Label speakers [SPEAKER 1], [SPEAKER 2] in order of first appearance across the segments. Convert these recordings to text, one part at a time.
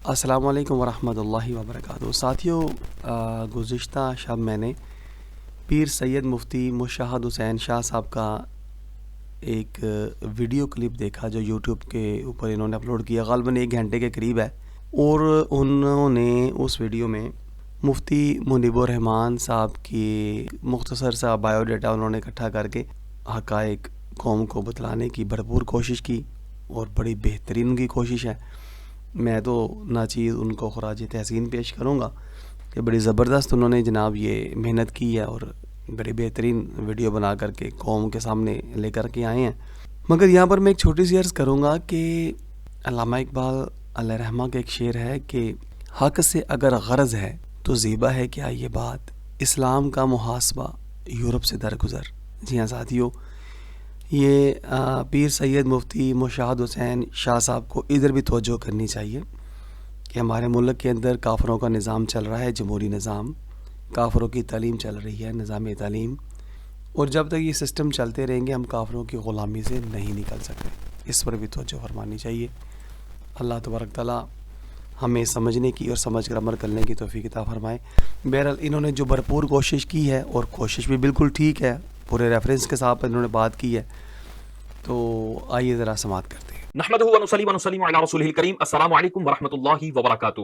[SPEAKER 1] السلام علیکم ورحمۃ اللہ وبرکاتہ ساتھیوں، گزشتہ شب میں نے پیر سید مفتی مشاہد حسین شاہ صاحب کا ایک ویڈیو کلپ دیکھا جو یوٹیوب کے اوپر انہوں نے اپلوڈ کیا، غالباً 1 گھنٹے کے قریب ہے، اور انہوں نے اس ویڈیو میں مفتی منیب الرحمان صاحب کی مختصر سا بایو ڈیٹا انہوں نے اکٹھا کر کے حقائق قوم کو بتلانے کی بھرپور کوشش کی، اور بڑی بہترین ان کی کوشش ہے۔ میں تو ناچیز ان کو خراج تحسین پیش کروں گا کہ بڑی زبردست انہوں نے جناب یہ محنت کی ہے، اور بڑی بہترین ویڈیو بنا کر کے قوم کے سامنے لے کر کے آئے ہیں۔ مگر یہاں پر میں ایک چھوٹی سی عرض کروں گا کہ علامہ اقبال علیہ رحمہ کا ایک شعر ہے کہ حق سے اگر غرض ہے تو زیبا ہے کیا یہ بات، اسلام کا محاسبہ یورپ سے درگزر۔ جی ہاں ساتھیوں، یہ پیر سید مفتی مشاہد حسین شاہ صاحب کو ادھر بھی توجہ کرنی چاہیے کہ ہمارے ملک کے اندر کافروں کا نظام چل رہا ہے، جمہوری نظام، کافروں کی تعلیم چل رہی ہے، نظام تعلیم، اور جب تک یہ سسٹم چلتے رہیں گے ہم کافروں کی غلامی سے نہیں نکل سکتے۔ اس پر بھی توجہ فرمانی چاہیے۔ اللہ تبارک تعالیٰ ہمیں سمجھنے کی اور سمجھ کر عمل کرنے کی توفیق عطا فرمائے۔ بہرحال انہوں نے جو بھرپور کوشش کی ہے، اور کوشش بھی بالکل ٹھیک ہے، پورے ریفرنس کے ساتھ انہوں نے بات کی ہے، تو آئیے ذرا سماعت کرتے ہیں۔
[SPEAKER 2] نحمدہ ونصلی ونسلم علی رسولہ الکریم۔ السلام علیکم ورحمۃ اللہ وبرکاتہ۔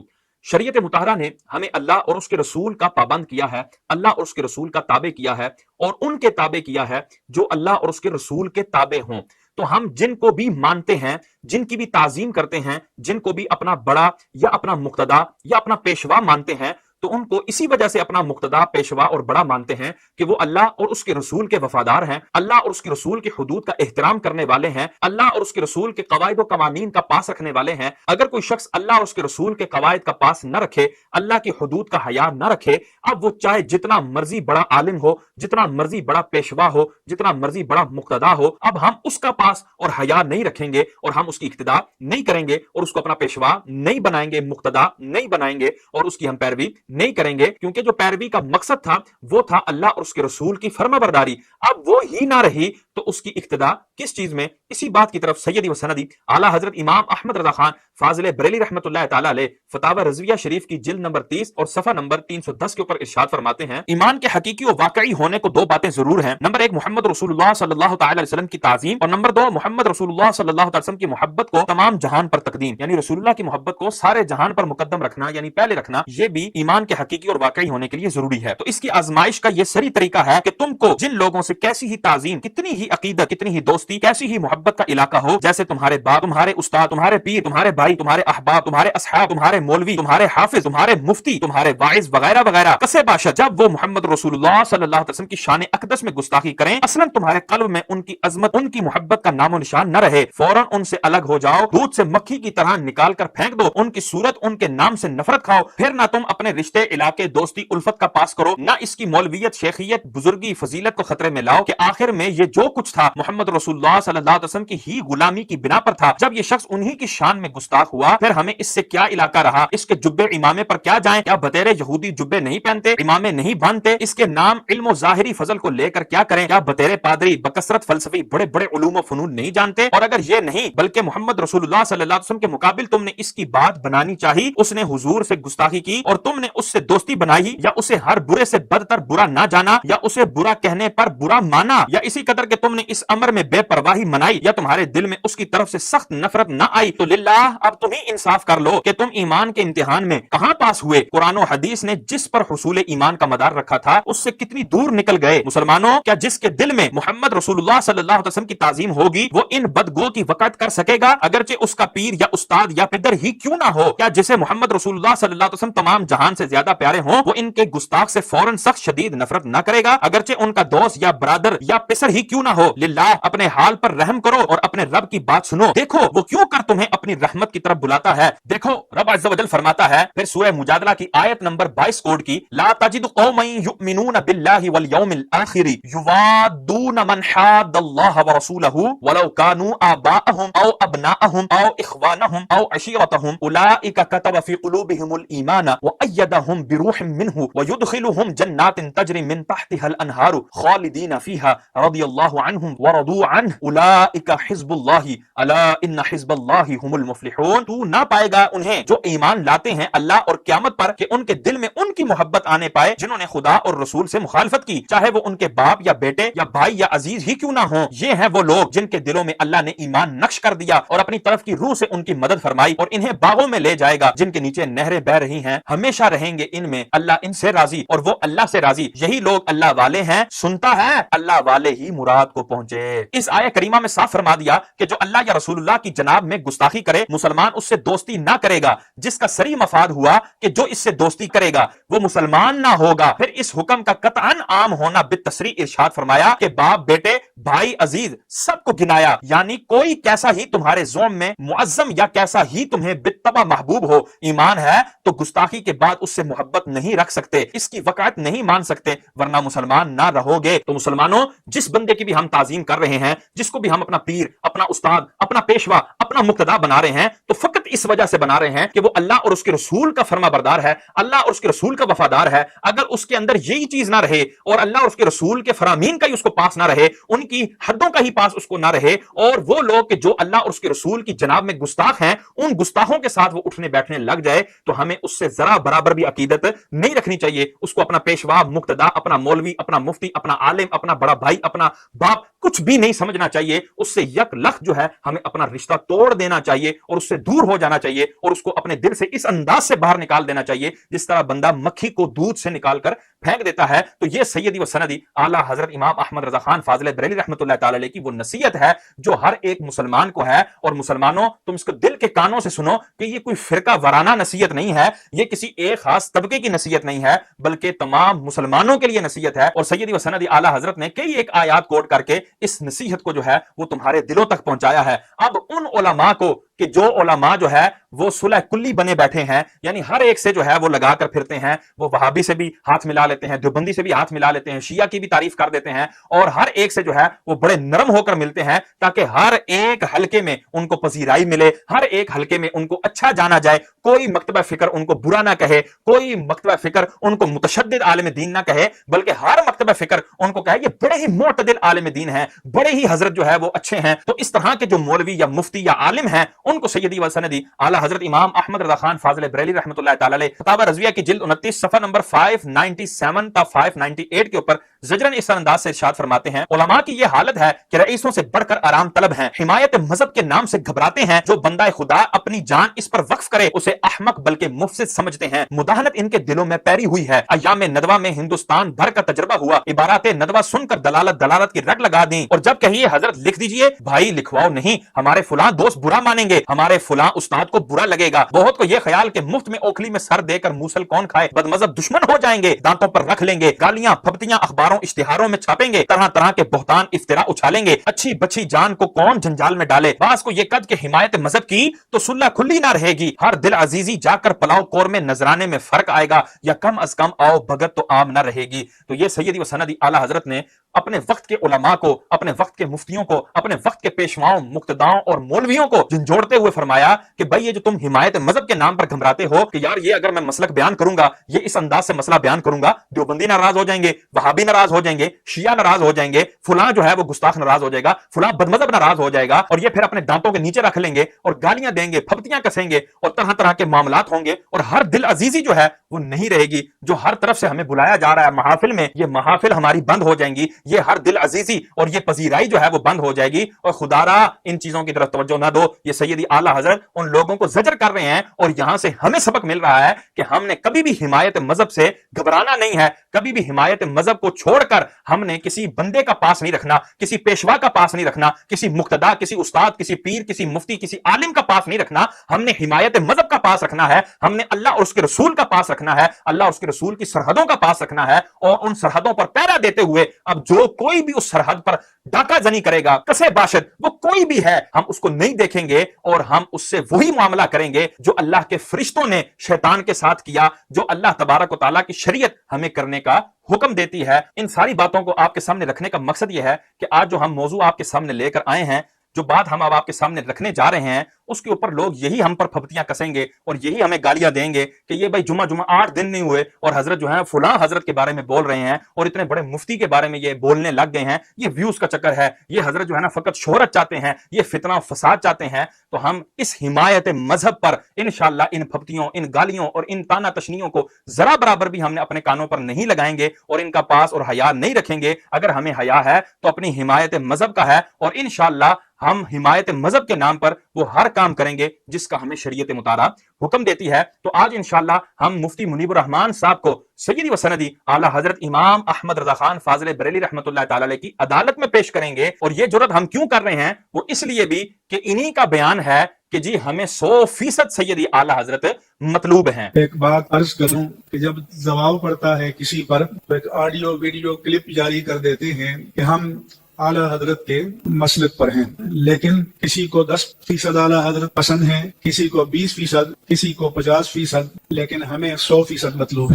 [SPEAKER 2] شریعت مطہرہ نے ہمیں اللہ اور اس کے رسول کا پابند کیا ہے، اللہ اور اس کے رسول کا تابع کیا ہے، اور ان کے تابع کیا ہے جو اللہ اور اس کے رسول کے تابع ہوں۔ تو ہم جن کو بھی مانتے ہیں، جن کی بھی تعظیم کرتے ہیں، جن کو بھی اپنا بڑا یا اپنا مقتدا یا اپنا پیشوا مانتے ہیں، تو ان کو اسی وجہ سے اپنا مقتدا، پیشوا اور بڑا مانتے ہیں کہ وہ اللہ اور اس کے رسول کے وفادار ہیں، اللہ اور اس کے رسول کے حدود کا احترام کرنے والے ہیں، اللہ اور اس کے رسول کے قواعد و قوانین کا پاس رکھنے والے ہیں۔ اگر کوئی شخص اللہ اور اس کے رسول کے قواعد کا پاس نہ رکھے، اللہ کی حدود کا حیا نہ رکھے، اب وہ چاہے جتنا مرضی بڑا عالم ہو، جتنا مرضی بڑا پیشوا ہو، جتنا مرضی بڑا مقتدا ہو، اب ہم اس کا پاس اور حیا نہیں رکھیں گے، اور ہم اس کی اقتداء نہیں کریں گے، اور اس کو اپنا پیشوا نہیں بنائیں گے، مقتدا نہیں بنائیں گے، اور اس کی ہم پیروی نہیں کریں گے، کیونکہ جو پیروی کا مقصد تھا وہ تھا اللہ اور اس کے رسول کی فرما برداری۔ اب وہ ہی نہ رہی تو اس کی اقتداء کس چیز میں؟ اسی بات کی طرف سیدی و سندی اعلیٰ حضرت امام احمد رضا خان فاضل بریلی رحمۃ اللہ تعالی علیہ فتاوی رضویہ شریف کی جلد نمبر 30 اور صفحہ نمبر 310 کے اوپر ارشاد فرماتے ہیں، ایمان کے حقیقی و واقعی ہونے کو 2 باتیں ضرور ہیں۔ نمبر 1 محمد رسول اللہ صلی اللہ تعالی علیہ وسلم کی تعظیم، اور نمبر 2 محمد رسول اللہ صلی اللہ تعالی وسلم کی محبت کو تمام جہان پر تقدیم، یعنی رسول اللہ کی محبت کو سارے جہان پر مقدم رکھنا، یعنی پہلے رکھنا، یہ بھی ایمان کے حقیقی اور واقعی ہونے کے لیے ضروری ہے۔ تو اس کی آزمائش کا یہ سری طریقہ ہے کہ تم کو جن لوگوں سے کیسی ہی تعظیم، کتنی ہی عقیدت، کتنی ہی دوستی، کیسی ہی محبت کا علاقہ ہو، جیسے تمہارے باپ، تمہارے استاد، تمہارے پیر، تمہارے بھائی، تمہارے احباب، تمہارے اصحاب، تمہارے مولوی، تمہارے حافظ، تمہارے مفتی، تمہارے واعظ وغیرہ وغیرہ، کسے باشد جب وہ محمد رسول اللہ صلی اللہ علیہ وسلم کی شان اقدس میں گستاخی کریں، اصلاً تمہارے قلب میں ان کی عظمت، ان کی محبت کا نام و نشان نہ رہے، فوراً ان سے الگ ہو جاؤ، دودھ سے مکھی کی طرح نکال کر پھینک دو، ان کی صورت، ان کے نام سے نفرت کھاؤ، پھر نہ تم اپنے رشتے، علاقے، دوستی، الفت کا پاس کرو، نہ اس کی مولویت، شیخیت، بزرگی، فضیلت کو خطرے میں لاؤ، کہ آخر میں یہ جو کچھ تھا محمد رسول اللہ صلی اللہ علیہ وسلم کی ہی غلامی کی بنا پر تھا۔ جب یہ شخص انہی کی شان میں گستاخ ہوا، پھر ہمیں اس سے کیا علاقہ رہا؟ اس کے جبے امامے پر کیا جائیں؟ کیا بتیرے یہودی جبے نہیں پہنتے، امامے نہیں باندھتے؟ اس کے نام علم و ظاہری فضل کو لے کر کیا کریں؟ کیا بتیرے پادری بکثرت فلسفی بڑے بڑے علوم و فنون نہیں جانتے؟ اور اگر یہ نہیں بلکہ محمد رسول اللہ صلی اللہ علیہ وسلم کے مقابل تم نے اس کی بات بنانی چاہی، اس نے حضور سے گستاخی کی اور تم نے اس سے دوستی بنائی، یا اسے ہر برے سے بدتر برا نہ جانا، یا اسے برا کہنے پر برا مانا، یا اسی قدر کہ تم نے اس امر میں بے پرواہی منائی، یا تمہارے دل میں اس کی طرف سے سخت نفرت نہ آئی، تو للہ اب تم ہی انصاف کر لو کہ تم ایمان کے امتحان میں کہاں پاس ہوئے؟ قرآن و حدیث نے جس پر حصول ایمان کا مدار رکھا تھا اس سے کتنی دور نکل گئے مسلمانوں۔ کیا جس کے دل میں محمد رسول اللہ صلی اللہ علیہ وسلم کی تعظیم ہوگی وہ ان بدگو کی وقت کر سکے گا، اگرچہ اس کا پیر یا استاد یا پدر ہی کیوں نہ ہو؟ کیا جسے محمد رسول اللہ صلی اللہ علیہ وسلم تمام جہان سے زیادہ پیارے ہوں وہ ان کے گستاخ سے فوراً سخت شدید نفرت نہ کرے گا، اگرچہ ان کا دوست یا برادر یا پسر ہی کیوں نہ ہو؟ للہ اپنے حال پر رحم کرو اور اپنے رب کی بات سنو، دیکھو وہ کیوں کر تمہیں اپنی رحمت کی طرف بلاتا ہے۔ دیکھو رب عز و جل فرماتا ہے پھر سورہ مجادلہ کی آیت نمبر 22 کوڈ کی، لا تجد قوما یؤمنون باللہ والیوم الآخر یوادون من حاد اللہ ورسولہ ولو کانوا آباءہم او ابناءہم او اخوانہم او عشیرتہم اولئک کتب فی قلوبہم الایمان وأید وَأَيَّدَهُمْ بِرُوحٍ مِّنْهُ وَيُدْخِلُهُمْ جَنَّاتٍ تَجْرِي مِن تَحْتِهَا الْأَنْهَارُ خَالِدِينَ فِيهَا رَضِيَ اللَّهُ عَنْهُمْ وَرَضُوا عَنْهُ أُولَٰئِكَ حِزْبُ اللَّهِ أَلَا إِنَّ حِزْبَ اللَّهِ هُمُ الْمُفْلِحُونَ۔ تو نہ پائے گا انہیں جو ایمان لاتے ہیں اللہ اور قیامت پر کہ ان کے دل میں ان کی محبت آنے پائے جنہوں نے خدا اور رسول سے مخالفت کی، چاہے وہ ان کے باپ یا بیٹے یا بھائی یا عزیز ہی کیوں نہ ہوں۔ یہ ہیں وہ لوگ جن کے دلوں میں اللہ نے ایمان نقش کر دیا اور اپنی طرف کی روح سے ان کی مدد فرمائی، اور انہیں باغوں میں لے جائے گا جن کے نیچے نہریں بہ رہی ہیں، ہمیشہ رہیں گے ان میں، اللہ ان سے راضی اور وہ اللہ سے راضی۔ یہی لوگ اللہ والے ہیں۔ سنتا ہے اللہ والے ہی مراد کو پہنچے۔ اس آیہ کریمہ میں صاف فرما دیا کہ جو اللہ یا رسول اللہ کی جناب میں گستاخی کرے مسلمان اس سے دوستی نہ کرے گا، جس کا صریح مفاد ہوا کہ جو اس سے دوستی کرے گا وہ مسلمان نہ ہوگا۔ پھر اس حکم کا قطعاً عام ہونا بالتصریح ارشاد فرمایا کہ باپ، بیٹے، بھائی، عزیز سب کو گنایا، یعنی کوئی کیسا ہی تمہارے زوم میں معظم یا کیسا ہی تمہیں بالطبع محبوب ہو، ایمان ہے تو گستاخی کے بعد اس سے محبت نہیں رکھ سکتے، اس کی وقعت نہیں مان سکتے، ورنہ مسلمان نہ رہو گے۔ تو مسلمانوں، جس بندے کی بھی ہم تعظیم کر رہے ہیں، جس کو بھی ہم اپنا پیر، اپنا استاد، اپنا پیشوا، اپنا مقتدا بنا رہے ہیں، تو فقط اس وجہ سے بنا رہے ہیں کہ وہ اللہ اور اس کے رسول کا فرما بردار ہے، اللہ اور اس کے رسول کا وفادار ہے۔ اگر اس کے اندر یہی چیز نہ رہے اور اللہ اور اس کے رسول کے فرامین کا ہی اس کو پاس نہ رہے، ان کی حدوں کا ہی پاس اس کو نہ رہے، اور وہ لوگ کہ جو اللہ اور اس کے رسول کی جناب میں گستاخ ہیں ان گستاخوں کے ساتھ وہ اٹھنے بیٹھنے لگ جائے، تو ہمیں اس سے ذرا برابر بھی عقیدت نہیں رکھنی چاہیے۔ اس کو اپنا پیشوا، مقتدا، اپنا مولوی، اپنا مفتی، اپنا عالم، اپنا بڑا بھائی، اپنا باپ کچھ بھی نہیں سمجھنا چاہیے۔ اس سے یک لخت جو ہے ہمیں اپنا رشتہ توڑ دینا چاہیے اور اس سے دور ہو جانا چاہیے، اور اس کو اپنے دل سے اس انداز سے باہر نکال دینا چاہیے جس طرح بندہ مکھی کو دودھ سے نکال کر پھینک دیتا ہے۔ تو یہ سیدی و سندی اعلیٰ حضرت امام احمد رضا خان فاضل بریلوی رحمۃ اللہ تعالی علیہ کی وہ نصیحت ہے جو ہر ایک مسلمان کو ہے۔ اور مسلمانوں، تم اس کو دل کے کانوں سے سنو کہ یہ کوئی فرقہ وارانہ نصیحت نہیں ہے، یہ کسی ایک خاص طبقے کی نصیحت نہیں ہے، بلکہ تمام مسلمانوں کے لیے نصیحت ہے۔ اور سیدی و سندی اعلیٰ حضرت نے کئی ایک آیات کوٹ کر کے اس نصیحت کو جو ہے وہ تمہارے دلوں تک پہنچایا ہے۔ اب ان علماء کو کہ جو علماء جو ہے وہ صلح کلی بنے بیٹھے ہیں، یعنی ہر ایک سے جو ہے وہ لگا کر پھرتے ہیں، وہ وہابی سے بھی ہاتھ ملا لیتے ہیں، دیوبندی سے بھی ہاتھ ملا لیتے ہیں، شیعہ کی بھی تعریف کر دیتے ہیں، اور ہر ایک سے جو ہے وہ بڑے نرم ہو کر ملتے ہیں تاکہ ہر ایک حلقے میں ان کو پذیرائی ملے، ہر ایک حلقے میں ان کو اچھا جانا جائے، کوئی مکتبہ فکر ان کو برا نہ کہے، کوئی مکتبہ فکر ان کو متشدد عالم دین نہ کہے، بلکہ ہر مکتبہ فکر ان کو کہے یہ بڑے ہی معتدل عالم دین ہیں، بڑے ہی حضرت جو ہے وہ اچھے ہیں۔ تو اس طرح کے جو مولوی یا مفتی یا عالم ہیں ان کو سیدی و سندی اعلیٰ حضرت امام احمد رضا خان فاضل بریلوی رحمۃ اللہ تعالی علیہ فتاوی رضویہ کی جلد 29 صفحہ نمبر 597 تا 598 کے اوپر زجرن اس انداز سے ارشاد فرماتے ہیں، علماء کی یہ حالت ہے کہ رئیسوں سے بڑھ کر آرام طلب ہیں، حمایت مذہب کے نام سے گھبراتے ہیں، جو بندہ خدا اپنی جان اس پر وقف کرے اسے احمق بلکہ مفسد سمجھتے ہیں، مداہنت ان کے دلوں میں پیری ہوئی ہے۔ ایام ندوہ میں ہندوستان بھر کا تجربہ ہوا، عبارات ندوہ سن کر دلالت کی رٹ لگا دیں، اور جب کہیے حضرت لکھ دیجئے، بھائی لکھواؤ نہیں، ہمارے فلاں دوست برا مانیں گے، ہمارے فلاں استاد کو برا لگے گا۔ بہت کو یہ خیال کہ مفت میں اوکھلی میں سر دے کر موسل کون کھائے، بد مذہب دشمن ہو جائیں گے، دانتوں پر رکھ لیں گے، گالیاں پھپتیاں اخباروں اشتہاروں میں چھاپیں گے، طرح طرح کے بہتان افطرا اچھالیں گے، اچھی بچی جان کو کون جنجال میں ڈالے، بعض کو یہ قد کہ حمایت مذہب کی تو صلح کھلی نہ رہے گی، ہر دل عزیزی جا کر پلاؤ کور میں نذرانے میں فرق آئے گا، یا کم از کم آؤ بھگت تو عام نہ رہے گی۔ تو یہ سیدی و سندی اعلیٰ حضرت نے اپنے وقت کے علماء کو، اپنے وقت کے مفتیوں کو، اپنے وقت کے پیشواؤں، مقتداؤں اور مولویوں کو جھنجھوڑتے ہوئے فرمایا کہ بھائی یہ جو تم حمایت مذہب کے نام پر گھبراتے ہو کہ یار یہ اگر میں مسلک بیان کروں گا، یہ اس انداز سے مسئلہ بیان کروں گا، دیوبندی ناراض ہو جائیں گے، وہابی ناراض ہو جائیں گے، شیعہ ناراض ہو جائیں گے، فلاں جو ہے وہ گستاخ ناراض ہو جائے گا، فلاں بدمذہب ناراض ہو جائے گا، اور یہ پھر اپنے دانتوں کے نیچے رکھ لیں گے اور گالیاں دیں گے، پھپتیاں کسیں گے، اور طرح طرح کے معاملات ہوں گے، اور ہر دل عزیزی جو ہے وہ نہیں رہے گی۔ جو ہر طرف سے ہمیں بلایا جا رہا ہے محافل میں، یہ محافل ہماری بند ہو جائیں گی، یہ ہر دل عزیزی اور یہ پذیرائی جو ہے وہ بند ہو جائے گی، اور خدا را ان چیزوں کی طرف توجہ نہ دو۔ یہ سیدی اعلیٰ حضرت ان لوگوں کو زجر کر رہے ہیں، اور یہاں سے ہمیں سبق مل رہا ہے کہ ہم نے کبھی بھی حمایت مذہب سے گھبرانا نہیں ہے، کبھی بھی حمایت مذہب کو چھوڑ کر ہم نے کسی بندے کا پاس نہیں رکھنا، کسی پیشوا کا پاس نہیں رکھنا، کسی مقتدا، کسی استاد، کسی پیر، کسی مفتی، کسی عالم کا پاس نہیں رکھنا، ہم نے حمایت مذہب کا پاس رکھنا ہے، ہم نے اللہ اور اس کے رسول کا پاس رکھنا ہے، اللہ اور اس کے رسول کی سرحدوں کا پاس رکھنا ہے، اور ان سرحدوں پر پہرا دیتے ہوئے اب جو کوئی بھی اس سرحد پر ڈاکہ زنی کرے گا، کسے باشد، وہ کوئی بھی ہے، ہم اس کو نہیں دیکھیں گے، اور ہم اس سے وہی معاملہ کریں گے جو اللہ کے فرشتوں نے شیطان کے ساتھ کیا، جو اللہ تبارک و تعالیٰ کی شریعت ہمیں کرنے کا حکم دیتی ہے۔ ان ساری باتوں کو آپ کے سامنے رکھنے کا مقصد یہ ہے کہ آج جو ہم موضوع آپ کے سامنے لے کر آئے ہیں، جو بات ہم اب آپ کے سامنے رکھنے جا رہے ہیں، اس کے اوپر لوگ یہی ہم پر پھپتیاں کسیں گے اور یہی ہمیں گالیاں دیں گے کہ یہ بھائی جمعہ 8 دن نہیں ہوئے اور حضرت جو ہے فلاں حضرت کے بارے میں بول رہے ہیں اور اتنے بڑے مفتی کے بارے میں یہ بولنے لگ گئے ہیں، یہ ویوز کا چکر ہے، یہ حضرت جو ہے نا فقط شہرت چاہتے ہیں، یہ فتنہ و فساد چاہتے ہیں۔ تو ہم اس حمایت مذہب پر انشاءاللہ ان پھپتیوں، ان گالیوں اور ان تانا تشنیوں کو ذرا برابر بھی ہم نے اپنے کانوں پر نہیں لگائیں گے اور ان کا پاس اور حیا نہیں رکھیں گے۔ اگر ہمیں حیا ہے تو اپنی حمایت مذہب کا ہے، اور انشاءاللہ ہم حمایت مذہب کے نام پر وہ ہر کام کریں گے جس کا ہمیں شریعت مطالعہ حکم دیتی ہے۔ تو آج انشاءاللہ ہم مفتی منیب الرحمان صاحب کو سیدی و سندی اعلی حضرت امام احمد رضا خان فاضل بریلی رحمۃ اللہ تعالی علیہ کی عدالت میں پیش کریں گے۔ اور یہ جرات ہم کیوں کر رہے ہیں؟ وہ اس لیے بھی کہ انہی کا بیان ہے کہ جی ہمیں 100% سیدی اعلی حضرت مطلوب ہیں۔
[SPEAKER 3] ایک بات عرض کروں کہ جب دباؤ پڑتا ہے کسی پر تو ایک آڈیو ویڈیو کلپ جاری کر دیتے ہیں کہ ہم اعلی حضرت کے مسلک پر ہیں، لیکن کسی کو 10% اعلی حضرت پسند ہیں، کسی کو 20%، کسی کو 50%، لیکن ہمیں 100% مطلوب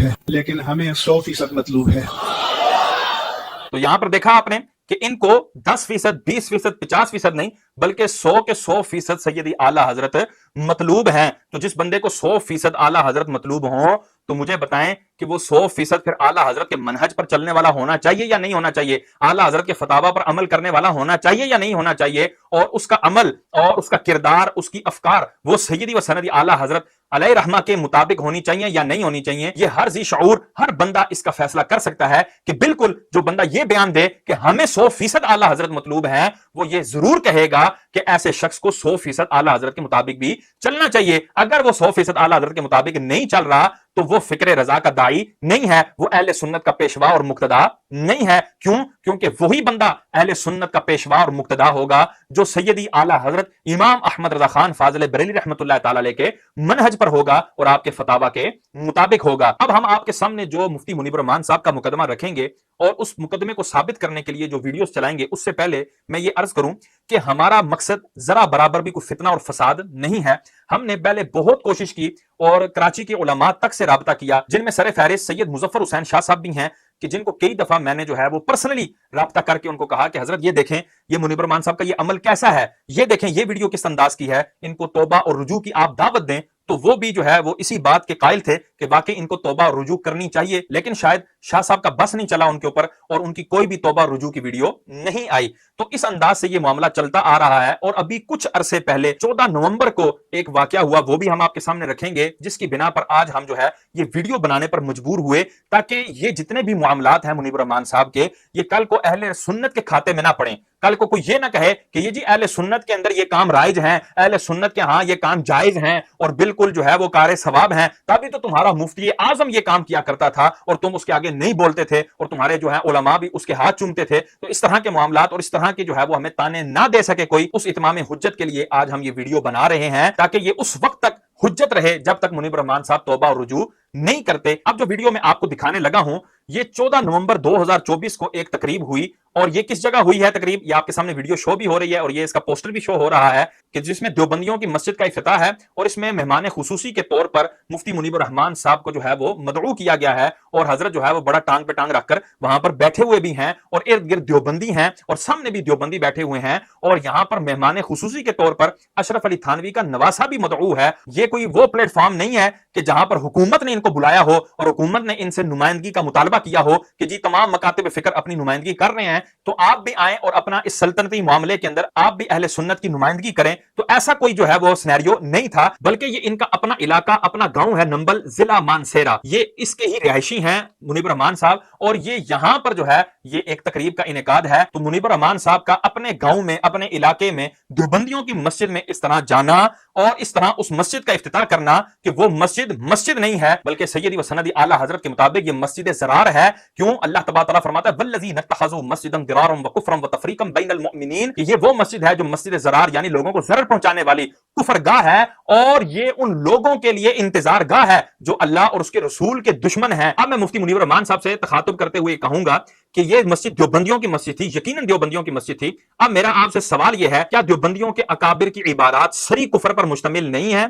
[SPEAKER 3] ہے،
[SPEAKER 2] تو یہاں پر دیکھا آپ نے کہ ان کو 10%، 20%، 50% نہیں بلکہ 100 کے 100% سیدی اعلی حضرت مطلوب ہیں۔ تو جس بندے کو 100% اعلی حضرت مطلوب ہوں تو مجھے بتائیں کہ وہ 100% پھر اعلی حضرت کے منہج پر چلنے والا ہونا چاہیے یا نہیں ہونا چاہیے؟ اعلی حضرت کے فتاوا پر عمل کرنے والا ہونا چاہیے یا نہیں ہونا چاہیے؟ اور اس کا عمل اور اس کا کردار، اس کی افکار وہ سیدی و سندی اعلی حضرت علیہ رحمہ کے مطابق ہونی چاہیے یا نہیں ہونی چاہیے؟ یہ ہر ذی شعور، ہر بندہ اس کا فیصلہ کر سکتا ہے کہ بالکل جو بندہ یہ بیان دے کہ ہمیں 100% اعلی حضرت مطلوب ہیں، وہ یہ ضرور کہے گا کہ ایسے شخص کو 100% اعلی حضرت کے مطابق بھی چلنا چاہیے۔ اگر وہ 100% اعلی حضرت کے مطابق نہیں چل رہا تو وہ فکر رضا کا داعی نہیں ہے، وہ اہل سنت کا پیشوا اور مقتدا نہیں ہے۔ کیوں؟ کیونکہ وہی بندہ اہل سنت کا پیشوا اور مقتدا ہوگا جو سیدی اعلی حضرت امام احمد رضا خان فاضل بریلی رحمۃ اللہ تعالی علیہ کے منہج پر ہوگا اور آپ کے فتاوا کے مطابق ہوگا۔ اب ہم آپ کے سامنے جو مفتی منیب الرحمان صاحب کا مقدمہ رکھیں گے اور اس مقدمے کو ثابت کرنے کے لیے جو ویڈیوز چلائیں گے، اس سے پہلے میں یہ عرض کروں کہ ہمارا مقصد ذرا برابر بھی کوئی فتنہ اور فساد نہیں ہے۔ ہم نے پہلے بہت کوشش کی اور کراچی کے علماء تک سے رابطہ کیا، جن میں سر فہرست سید مظفر حسین شاہ صاحب بھی ہیں، کہ جن کو کئی دفعہ میں نے جو ہے وہ پرسنلی رابطہ کر کے ان کو کہا کہ حضرت یہ دیکھیں یہ منیب الرحمان صاحب کا یہ عمل کیسا ہے، یہ دیکھیں یہ ویڈیو کس انداز کی ہے، ان کو توبہ اور رجوع کی آپ دعوت دیں۔ تو وہ بھی جو ہے وہ اسی بات کے قائل تھے کہ واقعی ان کو توبہ اور رجوع کرنی چاہیے، لیکن شاید شاہ صاحب کا بس نہیں چلا ان کے اوپر اور ان کی کوئی بھی توبہ اور رجوع کی ویڈیو نہیں آئی۔ تو اس انداز سے یہ معاملہ چلتا آ رہا ہے، اور ابھی کچھ عرصے پہلے 14 نومبر کو ایک واقعہ ہوا، وہ بھی ہم آپ کے سامنے رکھیں گے، جس کی بنا پر آج ہم جو ہے یہ ویڈیو بنانے پر مجبور ہوئے، تاکہ یہ جتنے بھی معاملات ہیں منیب الرحمان صاحب کے، یہ کل کو اہل سنت کے کھاتے میں نہ پڑیں۔ کل کو کوئی یہ نہ کہے کہ یہ جی اہل سنت کے اندر یہ کام رائج ہیں، اہل سنت کے ہاں یہ کام جائز ہیں اور بالکل جو ہے وہ کار ثواب ہیں، تبھی تو تمہارا مفتی اعظم یہ کام کیا کرتا تھا اور تم اس کے آگے نہیں بولتے تھے اور تمہارے جو ہے علماء بھی اس کے ہاتھ چومتے تھے۔ تو اس طرح کے معاملات اور اس طرح کے جو ہے وہ ہمیں تانے نہ دے سکے کوئی، اس اتمام حجت کے لیے آج ہم یہ ویڈیو بنا رہے ہیں، تاکہ یہ اس وقت تک حجت رہے جب تک منیب الرحمان صاحب توبہ اور رجوع نہیں کرتے۔ اب جو ویڈیو میں آپ کو دکھانے لگا ہوں، یہ 14 نومبر 2024 کو ایک تقریب ہوئی، اور یہ کس جگہ ہوئی ہے تقریب؟ یہ آپ کے سامنے ویڈیو شو بھی ہو رہی ہے اور یہ اس کا پوسٹر بھی شو ہو رہا ہے، کہ جس میں دیوبندیوں کی مسجد کا افتتاح ہے، اور اس میں مہمان خصوصی کے طور پر مفتی منیب الرحمان صاحب کو جو ہے وہ مدعو کیا گیا ہے، اور حضرت جو ہے وہ بڑا ٹانگ پہ ٹانگ رکھ کر وہاں پر بیٹھے ہوئے بھی ہیں، اور ارد گرد دیوبندی ہیں اور سامنے بھی دیوبندی بیٹھے ہوئے ہیں، اور یہاں پر مہمان خصوصی کے طور پر اشرف علی تھانوی کا نواسہ بھی مدعو ہے۔ یہ کوئی وہ پلیٹ فارم نہیں ہے کہ جہاں پر حکومت نے ان کو بلایا ہو اور حکومت نے ان سے نمائندگی کا مطالبہ کیا ہو کہ جی تمام مکاتب فکر اپنی نمائندگی کر رہے ہیں تو آپ بھی آئیں اور اپنا اس سلطنتی معاملے کے اندر آپ بھی اہل سنت کی نمائندگی کریں۔ تو ایسا کوئی جو ہے وہ سینیریو نہیں تھا، بلکہ یہ ان کا اپنا علاقہ، اپنا گاؤں ہے نمبل، ضلع مانسیرا، یہ اس کے ہی رہائشی ہیں منیب الرحمان صاحب، اور یہ یہاں پر جو ہے یہ ایک تقریب کا انعقاد ہے۔ تو منیب الرحمان صاحب کا اپنے گاؤں میں، اپنے علاقے میں دیوبندیوں کی مسجد میں اس طرح جانا اور اس طرح اس مسجد کا افتتاح کرنا کہ وہ مسجد نہیں ہے بلکہ سیدی و سندی اعلی حضرت کے مطابق یہ مسجد ضرار ہے۔ کیوں؟ اللہ تبارک تعالیٰ فرماتا ہے والذین اتخذوا مسجدا ضرارا وکفرا وتفریقا بین المؤمنین، کہ یہ وہ مسجد ہے جو مسجد ضرار یعنی لوگوں کو ضرر پہنچانے والی کفر گاہ ہے، اور یہ ان لوگوں کے لیے انتظار گاہ ہے جو اللہ اور اس کے رسول کے دشمن ہیں۔ اب میں مفتی منیب الرحمان صاحب سے تخاطب کرتے ہوئے کہوں گا کہ یہ مسجد دیوبندیوں کی مسجد تھی، یقیناً دیوبندیوں کی مسجد تھی۔ اب میرا آپ سے سوال یہ ہے، کیا دیوبندیوں کے اکابر کی عبارات سری کفر پر مشتمل نہیں ہے؟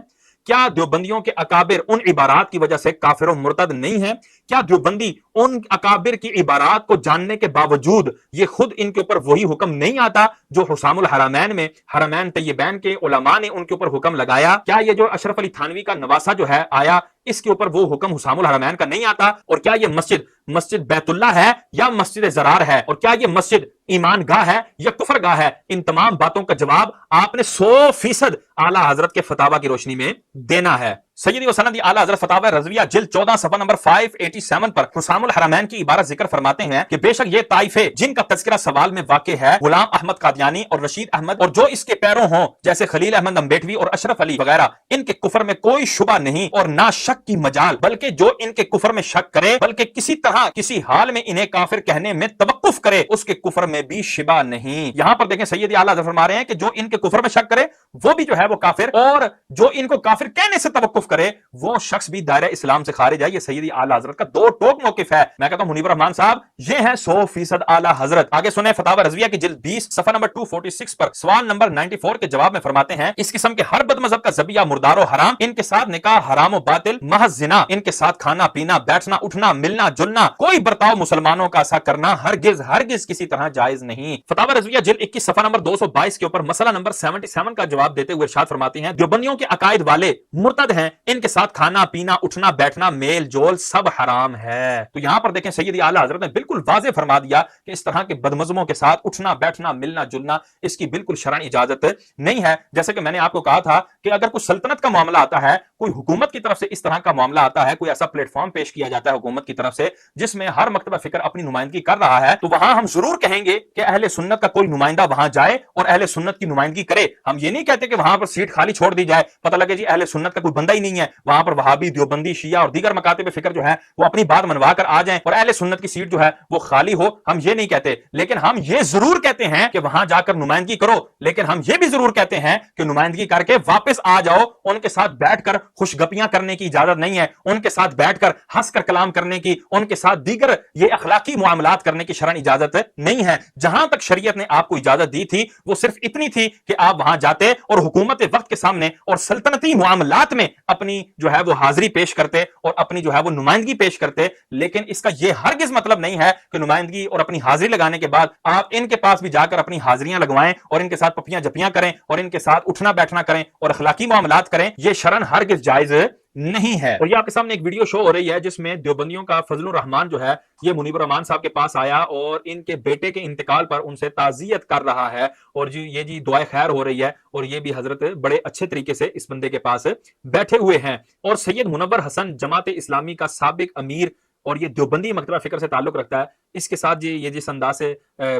[SPEAKER 2] کیا دیوبندیوں کے اکابر ان عبارات کی وجہ سے کافر و مرتد نہیں ہیں؟ کیا دیوبندی ان اکابر کی عبارات کو جاننے کے باوجود یہ خود ان کے اوپر وہی حکم نہیں آتا جو حسام الحرمین میں حرمین طیبین کے علماء نے ان کے اوپر حکم لگایا؟ کیا یہ جو اشرف علی تھانوی کا نواسہ جو ہے آیا، اس کے اوپر وہ حکم حسام الحرمین کا نہیں آتا؟ اور کیا یہ مسجد بیت اللہ ہے یا مسجد زرار ہے؟ اور کیا یہ مسجد ایمان گاہ ہے یا کفر گاہ ہے؟ ان تمام باتوں کا جواب آپ نے 100% اعلیٰ حضرت کے فتاوی کی روشنی میں دینا ہے۔ سیدی و سندی اعلیٰ حضرت فتاوی رضویہ جلد 14 صفحہ نمبر 587 پر حسام الحرمین کی عبارت ذکر فرماتے ہیں کہ بے شک یہ طائفے جن کا تذکرہ سوال میں واقع ہے، غلام احمد قادیانی اور رشید احمد اور جو اس کے پیروں ہوں جیسے خلیل احمد امبیٹوی اور اشرف علی وغیرہ، ان کے کفر میں کوئی شبہ نہیں اور نہ شک کی مجال، بلکہ جو ان کے کفر میں شک کرے بلکہ کسی طرح کسی حال میں انہیں کافر کہنے میں توقف کرے، اس کے کفر میں بھی شبہ نہیں۔ یہاں پر دیکھیں سیدی اعلیٰ حضرت فرما رہے ہیں کہ جو ان کے کفر میں شک کرے وہ بھی جو ہے وہ کافر، اور جو ان کو کافر کہنے سے توقف کرے وہ شخص بھی دائرہ اسلام سے خارج ہے۔ یہ سیدی اعلیٰ حضرت کا دو ٹوک موقف ہے۔ میں کہتا ہوں منیب الرحمان صاحب یہ ہیں 100% اعلیٰ حضرت۔ آگے سنیں فتاوی رضویہ کی جلد 20 صفحہ نمبر 246 پر سوال نمبر 94 کے جواب میں فرماتے ہیں اس قسم کے ہر بد مذہب کا ذبیحہ مردار و حرام، ان کے ساتھ نکاح حرام و باطل، محض زنا، ان کے ساتھ کھانا پینا، بیٹھنا اٹھنا، ملنا جلنا، کوئی برتاؤ مسلمانوں کا ایسا کرنا ہرگز کسی طرح جائز نہیں۔ فتاوی رضویہ جلد 21 صفحہ نمبر 222 کے اوپر مسئلہ نمبر 77 کا جواب دیتے ہوئے ارشاد فرماتے ہیں دیوبندیوں کے عقائد والے مرتد ہیں، ان کے ساتھ کھانا پینا اٹھنا بیٹھنا میل جول سب حرام ہے۔ تو یہاں پر دیکھیں سیدی اعلیٰ حضرت نے بالکل واضح فرما دیا کہ اس طرح کے بدمزموں کے ساتھ اٹھنا بیٹھنا ملنا جلنا اس کی بالکل شرعی اجازت نہیں ہے۔ جیسے کہ میں نے آپ کو کہا تھا کہ اگر کوئی سلطنت کا معاملہ آتا ہے، کوئی حکومت کی طرف سے اس طرح کا معاملہ آتا ہے، کوئی ایسا پلیٹ فارم پیش کیا جاتا ہے حکومت کی طرف سے جس میں ہر مکتبہ فکر اپنی نمائندگی کر رہا ہے، تو وہاں ہم ضرور کہیں گے کہ اہل سنت کا کوئی نمائندہ وہاں جائے اور اہل سنت کی نمائندگی کرے۔ ہم یہ نہیں کہتے کہ وہاں پر سیٹ خالی چھوڑ دی جائے، پتہ لگے جی اہل سنت کا کوئی بندہ ہی نہیں ہے، وہاں پر وہابی دیوبندی شیعہ اور دیگر مکاتب فکر جو ہے وہ اپنی بات منوا کر آ جائیں اور اہل سنت کی سیٹ جو ہے وہ خالی ہو۔ ہم یہ نہیں کہتے، لیکن ہم یہ ضرور کہتے ہیں کہ وہاں جا کر نمائندگی کرو، لیکن ہم یہ بھی ضرور کہتے ہیں کہ نمائندگی کر کے واپس آ جاؤ۔ ان کے ساتھ بیٹھ کر خوش گپیاں کرنے کی اجازت نہیں ہے، ان کے ساتھ بیٹھ کر ہنس کر کلام کرنے کی، ان کے ساتھ دیگر یہ اخلاقی معاملات کرنے کی شرعی اجازت نہیں ہے۔ جہاں تک شریعت نے آپ کو اجازت دی تھی وہ صرف اتنی تھی کہ آپ وہاں جاتے اور حکومت وقت کے سامنے اور سلطنتی معاملات میں اپنی جو ہے وہ حاضری پیش کرتے اور اپنی جو ہے وہ نمائندگی پیش کرتے، لیکن اس کا یہ ہرگز مطلب نہیں ہے کہ نمائندگی اور اپنی حاضری لگانے کے بعد آپ ان کے پاس بھی جا کر اپنی حاضریاں لگوائیں اور ان کے ساتھ پپیاں جپیاں کریں اور ان کے ساتھ اٹھنا بیٹھنا کریں اور اخلاقی معاملات کریں۔ یہ شرعاً ہرگز جائز نہیں ہے۔ اور یہ آپ کے سامنے ایک ویڈیو شو ہو رہی ہے جس میں دیوبندیوں کا فضل الرحمان جو ہے یہ منیب الرحمان صاحب کے پاس آیا اور ان کے بیٹے کے انتقال پر ان سے تعزیت کر رہا ہے اور یہ دعائے خیر ہو رہی ہے، اور یہ بھی حضرت بڑے اچھے طریقے سے اس بندے کے پاس بیٹھے ہوئے ہیں۔ اور سید منور حسن جماعت اسلامی کا سابق امیر اور یہ دیوبندی مکتبہ فکر سے تعلق رکھتا ہے، اس کے ساتھ یہ جس انداز سے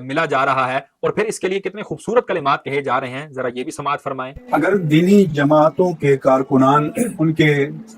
[SPEAKER 2] ملا جا رہا ہے اور پھر اس کے لیے کتنے خوبصورت کلمات کہے جا رہے ہیں، ذرا یہ بھی سماعت فرمائیں۔
[SPEAKER 3] اگر دینی جماعتوں کے کارکنان ان کے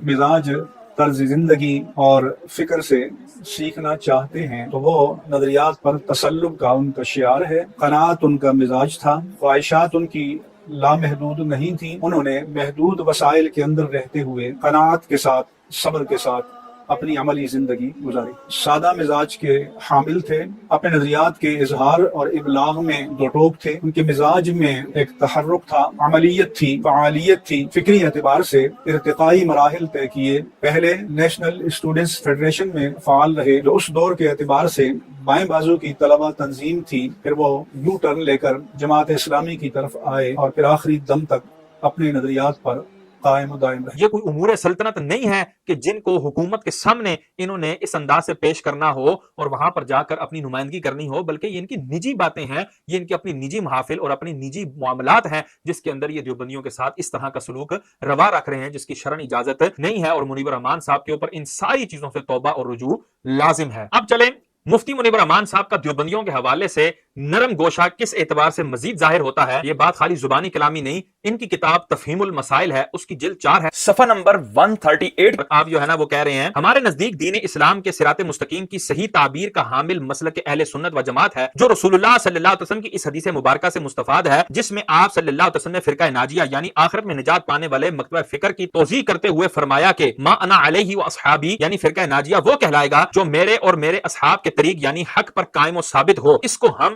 [SPEAKER 3] مزاج، طرز زندگی اور فکر سے سیکھنا چاہتے ہیں تو وہ نظریات پر تسلب کا ان کا شعار ہے۔ قناعت ان کا مزاج تھا، خواہشات ان کی لامحدود نہیں تھی، انہوں نے محدود وسائل کے اندر رہتے ہوئے قناعت کے ساتھ صبر کے ساتھ اپنی عملی زندگی گزاری۔ سادہ مزاج کے حامل تھے، اپنے نظریات کے اظہار اور ابلاغ میں دو ٹوک تھے، ان کے مزاج میں ایک تحرک تھا، عملیت تھی، فعالیت تھی، فکری اعتبار سے ارتقائی مراحل طے کیے۔ پہلے نیشنل اسٹوڈنٹس فیڈریشن میں فعال رہے جو اس دور کے اعتبار سے بائیں بازو کی طلبہ تنظیم تھی، پھر وہ یو ٹرن لے کر جماعت اسلامی کی طرف آئے اور پھر آخری دم تک اپنے نظریات پر قائم و دائم رہے۔
[SPEAKER 2] یہ کوئی امور سلطنت نہیں ہے کہ جن کو حکومت کے سامنے انہوں نے اس انداز سے پیش کرنا ہو اور وہاں پر جا کر اپنی نمائندگی کرنی ہو، بلکہ یہ ان کی نجی باتیں ہیں، یہ ان کی اپنی نجی محافل اور اپنی نجی معاملات ہیں جس کے اندر یہ دیوبندیوں کے ساتھ اس طرح کا سلوک روا رکھ رہے ہیں جس کی شرعی اجازت نہیں ہے، اور منیب الرحمان صاحب کے اوپر ان ساری چیزوں سے توبہ اور رجوع لازم ہے۔ اب چلیں مفتی منیب الرحمان صاحب کا دیوبندیوں کے حوالے سے نرم گوشہ کس اعتبار سے مزید ظاہر ہوتا ہے، یہ بات خالی زبانی کلامی نہیں، ان کی کتاب تفہیم المسائل ہے، اس کی جلد 4 ہے، صفحہ نمبر 138 پر آپ جو ہے نا وہ کہہ رہے ہیں ہمارے نزدیک دین اسلام کے صراط مستقیم کی صحیح تعبیر کا حامل مسلک اہل سنت و جماعت ہے جو رسول اللہ صلی اللہ علیہ وسلم کی اس حدیث مبارکہ سے مستفاد ہے جس میں آپ صلی اللہ علیہ وسلم نے فرقہ ناجیہ یعنی آخرت میں نجات پانے والے مکتبہ فکر کی توضیح کرتے ہوئے فرمایا کہ ما انا علیہ و اصحابی یعنی فرقہ ناجیہ وہ کہلائے گا جو میرے اور میرے اصحاب کے طریق یعنی حق پر قائم و ثابت ہو، اس کو ہم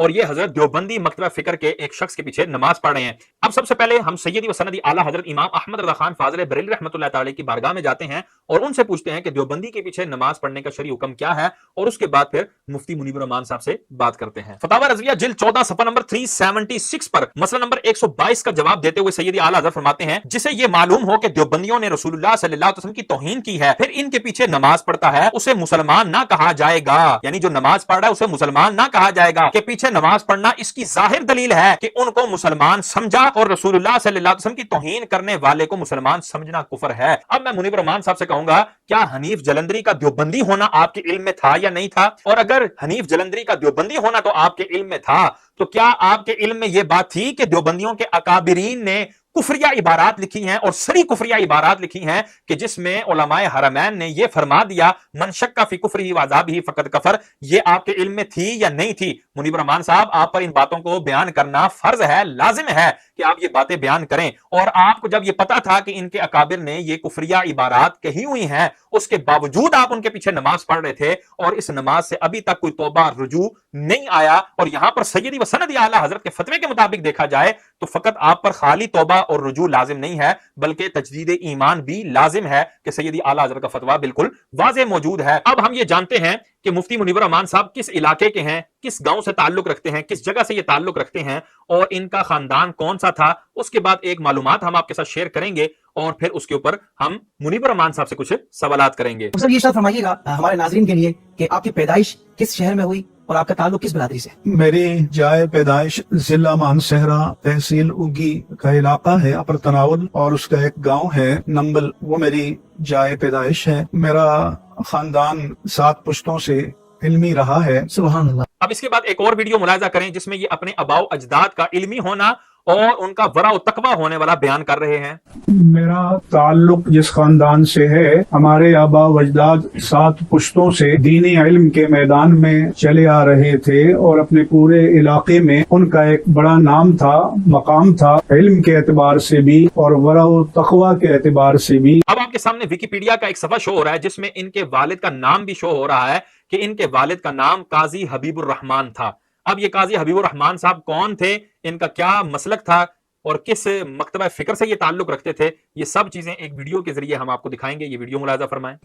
[SPEAKER 2] اور یہ حضرت دیوبندی مکتبہ فکر کے ایک شخص کے پیچھے نماز پڑھ رہے ہیں۔ اب سب سے پہلے ہم سیدی و سندی اعلیٰ حضرت امام احمد رضا خان فاضل بریلوی رحمۃ اللہ تعالی کی بارگاہ میں جاتے ہیں اور ان سے پوچھتے ہیں کہ دیوبندی کے پیچھے نماز پڑھنے کا شرعی حکم کیا ہے، اور اس کے بعد پھر مفتی منیب الرحمان صاحب سے بات کرتے ہیں۔ فتاوی رضویہ جلد 14 صفحہ نمبر 376 پر مسئلہ نمبر 122 کا جواب دیتے ہوئے سیدی اعلیٰ حضرت فرماتے ہیں، جسے یہ معلوم ہو کہ دیوبندیوں نے رسول اللہ صلی اللہ علیہ وسلم کی توہین کی ہے، پھر ان کے پیچھے نماز پڑھتا ہے، اسے مسلمان نہ کہا جائے گا۔ یعنی جو نماز پڑھ رہا ہے اسے مسلمان نہ کہا جائے گا، کہ پیچھے نماز پڑھنا اس کی ظاہر دلیل ہے کہ ان کو مسلمان سمجھا، اور رسول اللہ صلی اللہ علیہ وسلم کی توہین کرنے والے کو مسلمان سمجھنا کفر ہے۔ اب میں منیب الرحمان صاحب سے کہوں گا، کیا حنیف جلندری کا دیوبندی ہونا آپ کے علم میں تھا یا نہیں تھا؟ اور اگر حنیف جلندری کا دیوبندی ہونا تو آپ کے علم میں تھا، تو کیا آپ کے علم میں یہ بات تھی کہ دیوبندیوں کے اکابرین نے کفریہ عبارات لکھی ہیں اور سری کفریہ عبارات لکھی ہیں کہ جس میں علماء حرمین نے یہ فرما دیا من شک فی کفرہ وعذابہ فقد کفر؟ یہ آپ کے علم میں تھی یا نہیں تھی؟ منیب الرحمان صاحب، آپ پر ان باتوں کو بیان کرنا فرض ہے، لازم ہے کہ آپ یہ باتیں بیان کریں۔ اور آپ کو جب یہ پتا تھا کہ ان کے اکابر نے یہ کفریہ عبارات کہی ہوئی ہیں، اس کے باوجود آپ ان کے پیچھے نماز پڑھ رہے تھے، اور اس نماز سے ابھی تک کوئی توبہ رجوع نہیں آیا، اور یہاں پر سیدی و سندی اعلیٰ حضرت کے فتوے کے مطابق دیکھا جائے تو فقط آپ پر خالی توبہ اور رجوع لازم نہیں ہے، بلکہ تجدید ایمان بھی لازم ہے کہ سیدی اعلیٰ حضرت کا فتویٰ بالکل واضح موجود ہے۔ اب ہم یہ جانتے ہیں کہ مفتی منیب الرحمان صاحب کس علاقے کے ہیں، کس گاؤں سے تعلق رکھتے ہیں، کس جگہ سے یہ تعلق رکھتے ہیں، اور ان کا خاندان کون سا تھا۔ اس کے بعد ایک معلومات ہم آپ کے ساتھ شیئر کریں گے، اور پھر اس کے اوپر ہم منیب الرحمان صاحب سے کچھ سوالات کریں گے۔
[SPEAKER 4] سر یہ شاید فرمائیے گا ہمارے ناظرین کے لیے کہ آپ کی پیدائش کس شہر میں ہوئی اور آپ کا تعلق کس برادری سے؟
[SPEAKER 3] میری جائے پیدائش ضلع مانسہرہ تحصیل اگی کا علاقہ ہے اپر تناول، اور اس کا ایک گاؤں ہے نمبل، وہ میری جائے پیدائش ہے۔ میرا خاندان 7 پشتوں سے علمی رہا ہے۔
[SPEAKER 4] سبحان اللہ۔
[SPEAKER 2] اب اس کے بعد ایک اور ویڈیو ملاحظہ کریں جس میں یہ اپنے آباء و اجداد کا علمی ہونا اور ان کا ورع و تقویٰ ہونے والا بیان کر رہے ہیں۔
[SPEAKER 3] میرا تعلق جس خاندان سے ہے، ہمارے آباء و اجداد 7 پشتوں سے دینی علم کے میدان میں چلے آ رہے تھے، اور اپنے پورے علاقے میں ان کا ایک بڑا نام تھا، مقام تھا، علم کے اعتبار سے بھی اور ورع و تقویٰ کے اعتبار سے بھی۔
[SPEAKER 2] اب آپ کے سامنے ویکیپیڈیا کا ایک صفحہ شو ہو رہا ہے جس میں ان کے والد کا نام بھی شو ہو رہا ہے کہ ان کے والد کا نام قاضی حبیب الرحمان تھا۔ اب یہ قاضی حبیب الرحمان صاحب کون تھے، ان کا کیا مسلک تھا، اور کس مکتبہ فکر سے یہ تعلق رکھتے تھے، یہ سب چیزیں ایک ویڈیو کے ذریعے ہم آپ کو دکھائیں گے۔ یہ ویڈیو ملاحظہ فرمائیں۔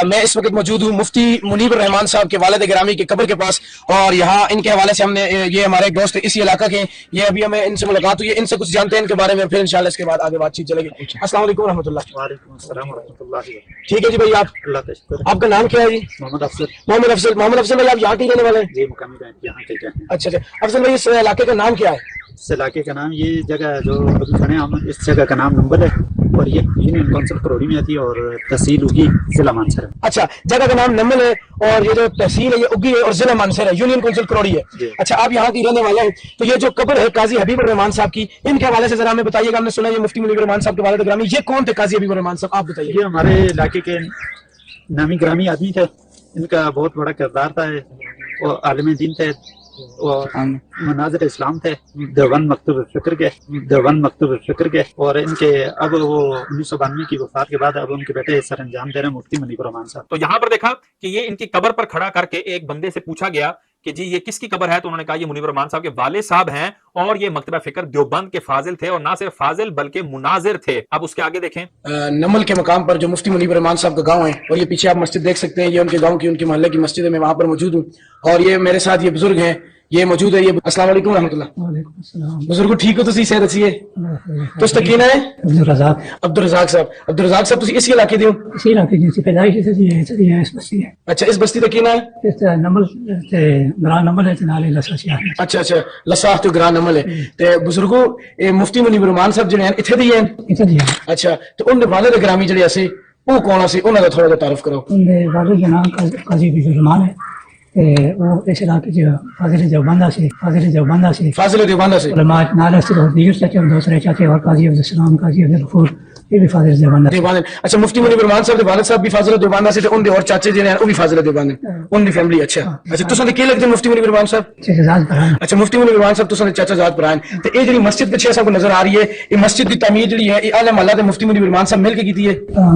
[SPEAKER 5] میں اس وقت موجود ہوں مفتی منیب الرحمان صاحب کے والد گرامی کی قبر کے پاس، اور یہاں ان کے حوالے سے ہم نے، یہ ہمارے دوست اسی علاقہ کے، یہ ابھی ہمیں ان سے ملاقات ہوئی ہے، ان سے کچھ جانتے ہیں ان کے بارے میں، پھر انشاءاللہ اس کے بعد آگے بات چیت چلے گی۔ السلام علیکم ورحمۃ اللہ۔
[SPEAKER 6] وعلیکم السلام ورحمۃ اللہ۔
[SPEAKER 5] ٹھیک ہے جی بھائی،
[SPEAKER 6] اللہ کا شکر۔
[SPEAKER 5] آپ کا نام کیا ہے جی؟
[SPEAKER 6] محمد افضل۔
[SPEAKER 5] محمد افضل بھائی، آپ یہاں کے رہنے والے ہیں؟
[SPEAKER 6] جی، مقامی بینک یہاں کے کیا ہیں۔
[SPEAKER 5] اچھا اچھا، افضل بھائی اس علاقے کا نام کیا ہے؟
[SPEAKER 6] اس علاقے کا نام، یہ جگہ جو ابھی کھڑے ہیں ہم، اس جگہ کا نام نمبل ہے، اور یہ یونین کونسل کروڑی میں آتی ہے، اور تحصیل اگی ضلع مانسہرہ۔
[SPEAKER 5] اچھا، جگہ کا نام نمبل ہے، اور یہ جو تحصیل ہے یہ اگی ہے، اور ضلع مانسہرہ ہے، یونین کونسل کروڑی ہے۔ اچھا، آپ یہاں کی رہنے والے ہیں، تو یہ جو قبر ہے قاضی حبیب الرحمان صاحب کی، ان کے حوالے سے ذرا ہمیں بتائیے گا۔ ہم نے سنا یہ مفتی منیب الرحمان صاحب کے والد گرامی، یہ کون تھے قاضی حبیب الرحمان صاحب، آپ بتائیے۔
[SPEAKER 6] یہ ہمارے علاقے کے نامی گرامی آدمی تھے، ان کا بہت بڑا کردار تھا، وہ عالم دین تھے، وہ مناظر اسلام تھے، دیوبند مکتب فکر کے، اور ان کے اب وہ 1992 کی وفات کے بعد اب ان کے بیٹے سر انجام دے رہے ہیں مفتی منیب الرحمان صاحب۔
[SPEAKER 2] تو یہاں پر دیکھا کہ یہ ان کی قبر پر کھڑا کر کے ایک بندے سے پوچھا گیا کہ جی یہ کس کی قبر ہے، تو انہوں نے کہا یہ منیب الرحمان صاحب کے والد صاحب ہیں، اور یہ مکتبہ فکر دیوبند کے فاضل تھے، اور نہ صرف فاضل بلکہ مناظر تھے۔ اب اس کے آگے دیکھیں،
[SPEAKER 5] نمل کے مقام پر جو مفتی منیب الرحمان صاحب کا گاؤں ہے، اور یہ پیچھے آپ مسجد دیکھ سکتے ہیں، یہ ان کے گاؤں کی، ان کے محلے کی مسجد ہے، میں وہاں پر موجود ہوں، اور یہ میرے ساتھ یہ بزرگ ہیں، یہ موجود ہے۔ یہ السلام علیکم ورحمۃ اللہ۔
[SPEAKER 7] وعلیکم السلام۔
[SPEAKER 5] بزرگ ٹھیک ہو تسی؟ صحت اچھی ہے؟ تو تکین ہے عبدالرزاق صاحب تسی اسی علاقے دے ہو؟
[SPEAKER 7] اسی علاقے دی پیدائش سے اس بستی ہے۔
[SPEAKER 5] اچھا، اس بستی تکین ہے؟
[SPEAKER 7] اس نمبل تے گران نمبل ہے تے نالے لساسیا۔
[SPEAKER 5] اچھا اچھا، لساح تو گران نمبل ہے۔ تے بزرگو مفتی منیب الرحمان صاحب جڑے ہیں ایتھے دی ہیں؟
[SPEAKER 7] ایتھے دی ہیں۔
[SPEAKER 5] اچھا، تو ان دے والد گرامی جڑے اسی وہ کون سی، انہاں دا تھوڑا جا تعارف کرو۔
[SPEAKER 7] ان دے والد دا نام قاضی حبیب الرحمان ہے، تے وہ اس علاقے جو فاضل دیوبندہ سے
[SPEAKER 5] فاضل دیوبندہ سے
[SPEAKER 7] علماء نال سے دیگر چاچے اور دوسرے چاچے، اور قاضی عبدالسلام، قاضی عبدالغفور، یہ بھی فاضل دیوبندہ سے۔
[SPEAKER 5] اچھا، مفتی منیب الرحمان صاحب دے والد صاحب بھی فاضل دیوبندہ سے، تے ان دے اور چاچے جڑے ہیں وہ بھی فاضل دیوبندہ، ان دی فیملی۔ اچھا اچھا، تساں دے کی لگدے مفتی منیب الرحمان صاحب؟
[SPEAKER 7] شہزاد برہان۔
[SPEAKER 5] اچھا، مفتی منیب الرحمان صاحب تساں دے چاچا زاد برہان، تے اے جڑی مسجد پیچھے سب کو نظر آ رہی ہے، یہ مسجد دی تعمیر جڑی ہے یہ اعلی محلہ تے مفتی منیب الرحمان صاحب مل کے کیتی ہے؟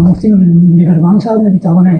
[SPEAKER 7] مفتی منیب الرحمان صاحب نے بھی تعاون ہے،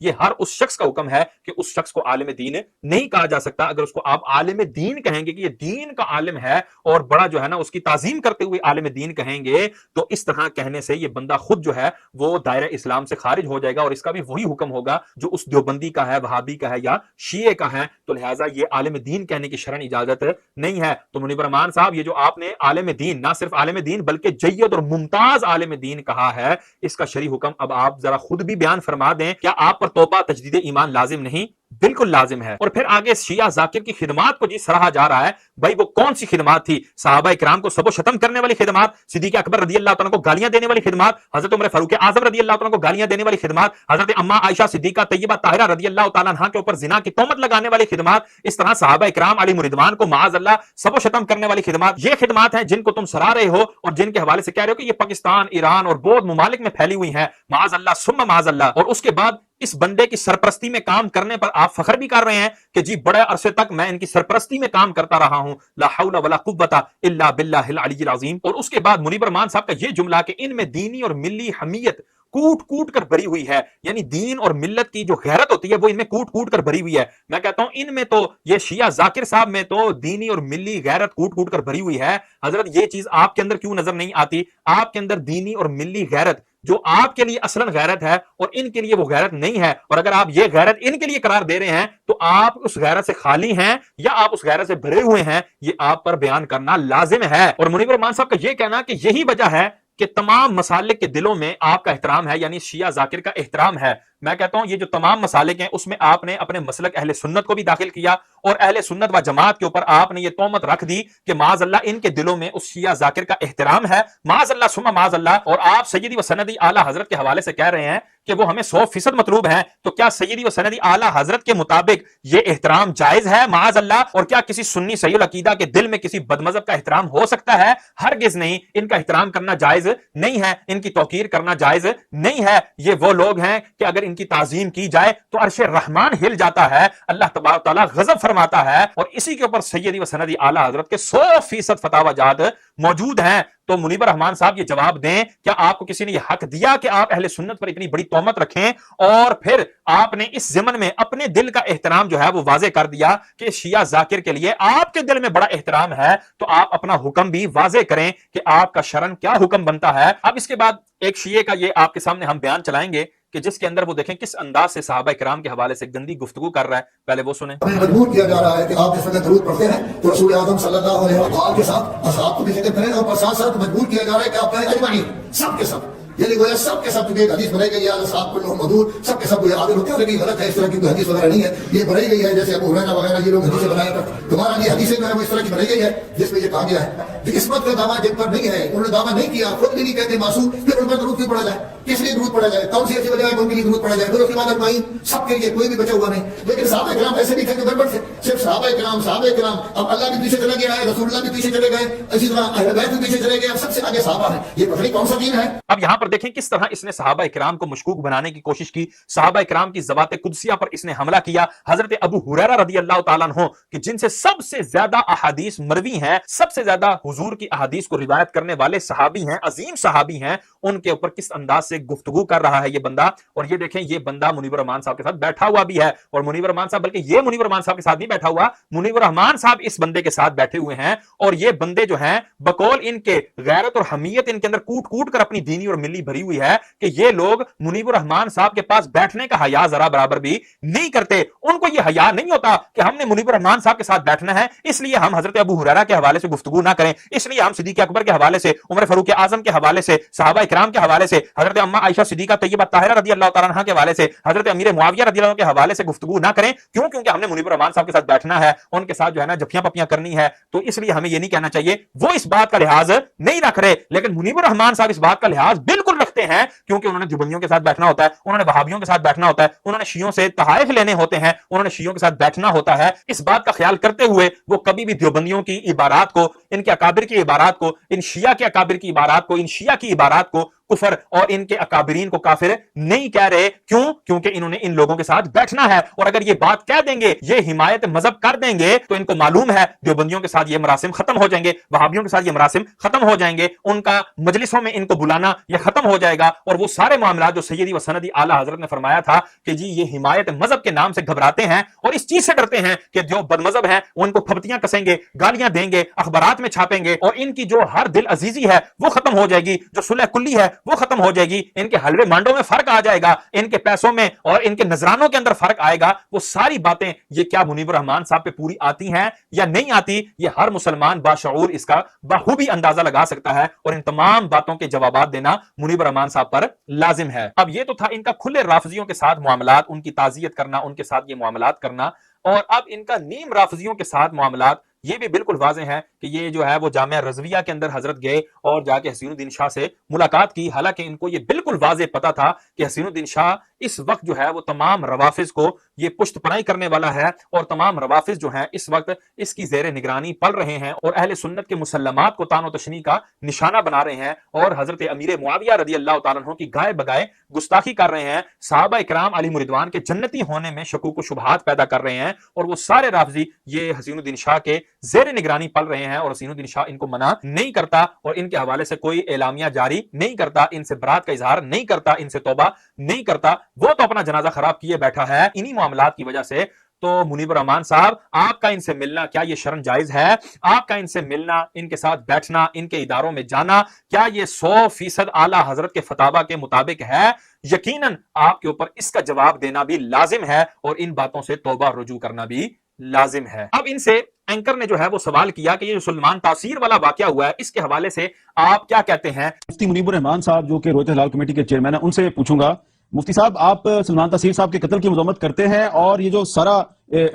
[SPEAKER 2] یہ ہر اس شخص کا حکم ہے کہ اس شخص کو عالم دین نہیں کہا جا سکتا۔ اگر اس کو آپ عالم دین کہیں گے کہ یہ دین کا عالم ہے اور بڑا جو ہے نا اس کی تعظیم کرتے ہوئے عالم دین کہیں گے، تو اس طرح کہنے سے یہ بندہ خود جو ہے وہ دائرہ اسلام سے خارج ہو جائے گا، اور اس کا بھی وہی حکم ہوگا جو اس دیوبندی کا ہے، وہابی کا ہے یا شیعہ کا ہے۔ تو لہٰذا یہ عالم دین کہنے کی شرعن اجازت نہیں ہے۔ تو منیب الرحمان صاحب، یہ جو آپ نے عالم دین، نہ صرف عالم دین بلکہ جید اور ممتاز عالم دین کہا ہے، اس کا شرعی حکم اب آپ ذرا خود بھی بیان فرما دیں۔ کیا آپ پر توبہ تجدید ایمان لازم نہیں؟ بالکل لازم ہے۔ اور پھر آگے شیعہ ذاکر کی خدمات کو سراہا جا رہا ہے۔ بھائی وہ کون سی خدمات تھی؟ صحابہ اکرام کو سب و شتم کرنے والی خدمات، صدیق اکبر رضی اللہ تعالیٰ کو گالیاں دینے والی خدمات، حضرت عمر فاروق اعظم رضی اللہ تعالیٰ کو گالیاں دینے والی خدمات، حضرت اما عائشہ صدیقہ طیبہ طاہرہ رضی اللہ تعالیٰ عنہا کے اوپر زنا کی تہمت لگانے والی خدمات، اس طرح صحابہ اکرام علیہم رضوان کو معاذ اللہ سب و شتم کرنے والی خدمات، یہ خدمات ہیں جن کو تم سراہ رہے ہو اور جن کے حوالے سے کہہ رہے ہو کہ یہ پاکستان، ایران اور بہت ممالک میں پھیلی ہوئی ہیں، معاذ اللہ ثم معاذ اللہ۔ اور اس کے بعد اس بندے کی سرپرستی میں کام کرنے پر آپ فخر بھی کر رہے ہیں کہ جی بڑے عرصے تک میں ان کی سرپرستی میں کام کرتا رہا ہوں، لا حول ولا قوت الا باللہ العلی العظیم۔ اور اس کے بعد منیب الرحمان صاحب کا یہ جملہ کہ ان میں دینی اور ملی حمیت کوٹ کوٹ کر بھری ہوئی ہے، یعنی دین اور ملت کی جو غیرت ہوتی ہے وہ ان میں کوٹ کوٹ کر بھری ہوئی ہے۔ میں کہتا ہوں ان میں تو، یہ شیعہ ذاکر صاحب میں تو دینی اور ملی غیرت کوٹ کوٹ کر بھری ہوئی ہے۔ حضرت یہ چیز آپ کے اندر کیوں نظر نہیں آتی؟ آپ کے اندر دینی اور ملی غیرت جو آپ کے لیے اصلاً غیرت ہے اور ان کے لیے وہ غیرت نہیں ہے، اور اگر آپ یہ غیرت ان کے لیے قرار دے رہے ہیں تو آپ اس غیرت سے خالی ہیں یا آپ اس غیرت سے بھرے ہوئے ہیں، یہ آپ پر بیان کرنا لازم ہے۔ اور منیب الرحمان صاحب کا یہ کہنا کہ یہی وجہ ہے کہ تمام مسالک کے دلوں میں آپ کا احترام ہے، یعنی شیعہ ذاکر کا احترام ہے۔ میں کہتا ہوں یہ جو تمام مسالک ہیں اس میں آپ نے اپنے مسلک اہل سنت کو بھی داخل کیا، اور اہل سنت و جماعت کے اوپر آپ نے یہ تہمت رکھ دی کہ معاذ اللہ ان کے دلوں میں اس شیعہ ذاکر کا احترام ہے، معاذ اللہ ثم معاذ اللہ۔ اور آپ سیدی و سندی اعلیٰ حضرت کے حوالے سے کہہ رہے ہیں کہ وہ ہمیں 100% مطلوب ہیں، تو کیا سیدی و سندی اعلیٰ حضرت کے مطابق یہ احترام جائز ہے معاذ اللہ؟ اور کیا کسی سنی صحیح العقیدہ کے دل میں کسی بدمذہب کا احترام ہو سکتا ہے؟ ہرگز نہیں۔ ان کا احترام کرنا جائز نہیں ہے، ان کی توقیر کرنا جائز نہیں ہے۔ یہ وہ لوگ ہیں کہ اگر ان کی تعظیم کی جائے تو عرش رحمان ہل جاتا ہے، اللہ تبارک تعالیٰ غضب فرماتا ہے، اور اسی کے اوپر سیدی و سندی اعلیٰ حضرت کے 100% فتاوی جات موجود ہیں۔ تو منیب الرحمان صاحب یہ جواب دیں، کیا آپ کو کسی نے یہ حق دیا کہ آپ اہل سنت پر اتنی بڑی تہمت رکھیں، اور پھر آپ نے اس ضمن میں اپنے دل کا احترام جو ہے وہ واضح کر دیا کہ شیعہ ذاکر کے لیے آپ کے دل میں بڑا احترام ہے، تو آپ اپنا حکم بھی واضح کریں کہ آپ کا شرعن کیا حکم بنتا ہے۔ اب اس کے بعد ایک شیعہ کا یہ آپ کے سامنے ہم بیان چلائیں گے کہ جس کے اندر وہ دیکھیں کس انداز سے صحابہ کرام کے حوالے سے گندی گفتگو کر رہا ہے، پہلے وہ سنیں۔
[SPEAKER 8] ہمیں مجبور کیا جا رہا ہے کہ آپ جس وقت درود پڑھتے ہیں تو رسول اعظم صلی اللہ علیہ وسلم کے ساتھ اصحاب کو بھی ذکر کریں، اور ساتھ ساتھ مجبور کیا جا رہا ہے کہ آپ کہیں اجمعین، سب کے سب، یعنی گویا سب کے سب، کیونکہ ایک حدیث بنائی گئی ہے صاحب کو مدور سب کے سب کوئی عادل ہوتے ہیں، لیکن غلط ہے، اس طرح کی کوئی حدیث وغیرہ نہیں ہے، یہ بنائی گئی ہے جیسے ابو ہریرہ وغیرہ یہ لوگ حدیثیں بنایا کرتے، تمہارا یہ حدیثیں جو ہے وہ اس طرح کی بنائی گئی ہے جس میں یہ کہا گیا ہے کہ قسمت کا دعویٰ جن پر نہیں ہے، انہوں نے دعویٰ نہیں کیا، خود بھی نہیں کہتے معصوم، پھر ان پر درود کیوں پڑھا جائے؟ کس لیے درود پڑھا جائے؟ کون سی ایسی وجہ ہے کہ ان کے لیے درود پڑھا جائے؟ اس کے بعد اجمعین سب کے لیے، کوئی بھی بچا ہوا نہیں۔ لیکن صحابہ کرام ایسے بھی تھے کہ گڑبڑ سے صرف صحابہ کرام، اب اللہ بھی پیچھے چلے گیا ہے، رسول اللہ بھی پیچھے چلے گئے، اسی طرح اہل بیت بھی پیچھے چلے گئے، اب سب سے آگے صحابہ ہیں۔ یہ پتہ نہیں کون سا دین ہے۔
[SPEAKER 2] اب یہاں پر دیکھیں کس طرح اس نے صحابہ اکرام کو مشکوک بنانے کی کوشش کی، صحابہ اکرام کی ذوات قدسیہ پر اس نے حملہ کیا۔ حضرت ابو ہریرہ رضی اللہ تعالیٰ عنہ کہ جن سے سب سے زیادہ احادیث مروی ہیں، سب سے زیادہ حضور کی احادیث کو روایت کرنے والے صحابی ہیں، عظیم صحابی ہیں، ان کے اوپر کس انداز سے گفتگو کر رہا ہے یہ بندہ۔ اور یہ دیکھیں یہ بندہ منیب الرحمان صاحب کے ساتھ بیٹھا ہوا بھی ہے، اور منیب الرحمان صاحب بلکہ یہ منیب الرحمان صاحب کے ساتھ نہیں بیٹھا ہوا، منیب الرحمان صاحب اس بندے کے ساتھ بیٹھے ہوئے ہیں، اور یہ بندے جو ہیں بقول ان کے غیرت اور حمیت ان کے اندر کوٹ کوٹ کر اپنی دینی اور ملی بھری ہوئی ہے کہ یہ لوگ منیب الرحمان صاحب کے پاس بیٹھنے کا حیا ذرا برابر بھی نہیں کرتے۔ ان کو یہ حیا نہیں ہوتا کہ ہم نے منیب الرحمان صاحب کے ساتھ بیٹھنا ہے، اس لیے ہم حضرت ابو ہریرہ کے حوالے سے گفتگو نہ کریں، اس لیے ہم صدیق اکبر کے حوالے سے، عمر فاروق اعظم کے حوالے سے، صحابہ اکرام کے حوالے سے، حضرت اما عائشہ صدیقہ طیبہ طاہرہ رضی اللہ تعالیٰ عنہا کے حوالے سے، حضرت امیر معاویہ رضی اللہ عنہ کے حوالے سے گفتگو نہ کریں۔ کیوں؟ کیونکہ ہم نے منیب الرحمان صاحب کے ساتھ بیٹھنا ہے، ان کے ساتھ جو ہے نا جھپیاں پپیاں کرنی ہے، تو اس لیے ہمیں یہ نہیں کہنا چاہیے۔ وہ اس بات کا لحاظ نہیں رکھ رہے، لیکن منیب الرحمان صاحب اس بات کا لحاظ بالکل رکھتے ہیں، کیونکہ انہوں نے دیوبندیوں کے ساتھ بیٹھنا ہوتا ہے، انہوں نے وہابیوں کے ساتھ بیٹھنا ہوتا ہے، انہوں نے شیعوں سے تحائف لینے ہوتے ہیں، انہوں نے شیعوں کے ساتھ بیٹھنا ہوتا ہے۔ اس بات کا خیال کرتے ہوئے وہ کبھی بھی دیوبندیوں کی عبارات کو، ان کے اکابر کی عبارات کو، ان شیعہ کے اکابر کی عبارات کو، ان شیعہ کی عبارات کو کفر اور ان کے اکابرین کو کافر نہیں کہہ رہے۔ کیوں؟ کیونکہ انہوں نے ان لوگوں کے ساتھ بیٹھنا ہے، اور اگر یہ بات کہہ دیں گے، یہ حمایت مذہب کر دیں گے، تو ان کو معلوم ہے دیوبندیوں کے ساتھ یہ مراسم ختم ہو جائیں گے، وہابیوں کے ساتھ یہ مراسم ختم ہو جائیں گے، ان کا مجلسوں میں ان کو بلانا یہ ختم ہو جائے گا اور وہ سارے معاملات جو سیدی و سندی اعلیٰ حضرت نے فرمایا تھا کہ جی یہ حمایت مذہب کے نام سے گھبراتے ہیں اور اس چیز سے ڈرتے ہیں کہ جو بد مذہب ہیں وہ ان کو پھپتیاں کسیں گے، گالیاں دیں گے، اخبارات میں چھاپیں گے اور ان کی جو ہر دل عزیزی ہے وہ ختم ہو جائے گی، جو صلح کلی ہے وہ ختم ہو جائے گی، ان کے حلوے مانڈوں میں فرق آ جائے گا، ان کے پیسوں میں اور ان کے نذرانوں کے اندر فرق آئے گا۔ وہ ساری باتیں یہ کیا منیب الرحمان صاحب پہ پوری آتی ہیں یا نہیں آتی، یہ ہر مسلمان باشعور اس کا بخوبی اندازہ لگا سکتا ہے اور ان تمام باتوں کے جوابات دینا منیب الرحمان صاحب پر لازم ہے۔ اب یہ تو تھا ان کا کھلے رافضیوں کے ساتھ معاملات، ان کی تعزیت کرنا، ان کے ساتھ یہ معاملات کرنا، اور اب ان کا نیم رافضیوں کے ساتھ معاملات یہ بھی بالکل واضح ہے کہ یہ جو ہے وہ جامعہ رضویہ کے اندر حضرت گئے اور جا کے حسین الدین شاہ سے ملاقات کی، حالانکہ ان کو یہ بالکل واضح پتا تھا کہ حسین الدین شاہ اس وقت جو ہے وہ تمام روافظ کو یہ پشت پناہی کرنے والا ہے اور تمام روافظ جو ہیں اس وقت اس کی زیر نگرانی پل رہے ہیں اور اہل سنت کے مسلمات کو تان و تشنیع کا نشانہ بنا رہے ہیں اور حضرت امیر معاویہ رضی اللہ تعالیٰ عنہ کی گائے بگائے گستاخی کر رہے ہیں، صحابہ اکرام علیہ مردوان کے جنتی ہونے میں شکوک و شبہات پیدا کر رہے ہیں، اور وہ سارے رافضی یہ حسین الدین شاہ کے زیر نگرانی پل رہے ہیں اور حسین الدین شاہ ان کو منع نہیں کرتا اور ان کے حوالے سے کوئی اعلامیہ جاری نہیں کرتا، ان سے برات کا اظہار نہیں کرتا، ان سے توبہ نہیں کرتا، وہ تو اپنا جنازہ خراب کیے بیٹھا ہے انہی معاملات کی وجہ سے۔ تو منیب الرحمان صاحب، آپ کا ان سے ملنا کیا یہ شرن جائز ہے؟ آپ کا ان سے ملنا، ان کے ساتھ بیٹھنا، ان کے اداروں میں جانا، کیا یہ 100% اعلیٰ حضرت کے فتاوی کے مطابق ہے؟ یقیناً آپ کے اوپر اس کا جواب دینا بھی لازم ہے اور ان باتوں سے توبہ رجوع کرنا بھی لازم ہے۔ اب ان سے اینکر نے جو ہے وہ سوال کیا کہ یہ جو سلمان تاثیر والا واقعہ ہوا ہے اس کے حوالے سے آپ کیا کہتے ہیں؟
[SPEAKER 9] مفتی منیب الرحمان صاحب جو کہ رویت ہلال کمیٹی کے چیئرمین ہیں، ان سے پوچھوں گا، مفتی صاحب آپ سلمان تاثیر صاحب کے قتل کی مذمت کرتے ہیں اور یہ جو سارا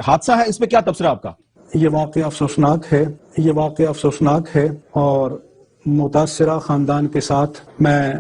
[SPEAKER 9] حادثہ ہے اس پہ کیا تبصرہ آپ کا؟
[SPEAKER 10] یہ واقعہ افسوسناک ہے، یہ واقعہ افسوسناک ہے اور متاثرہ خاندان کے ساتھ میں